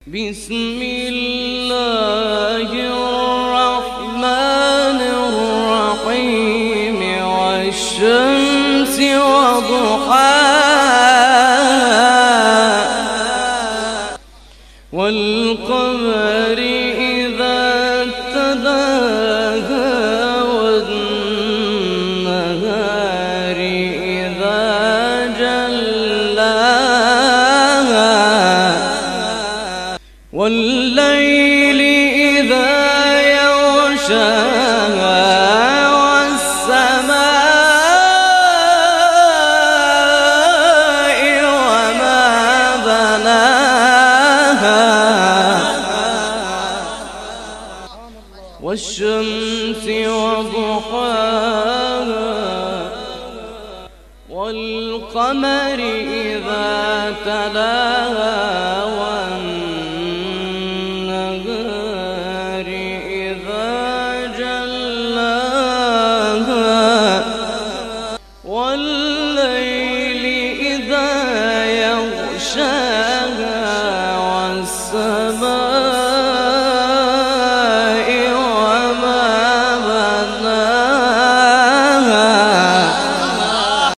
بسم الله الرحمن الرحيم والشمس وضحاها والقمر إذا تلاها والنهار إذا جلاها والليل إذا يغشاها والسماء وما بناها والشمس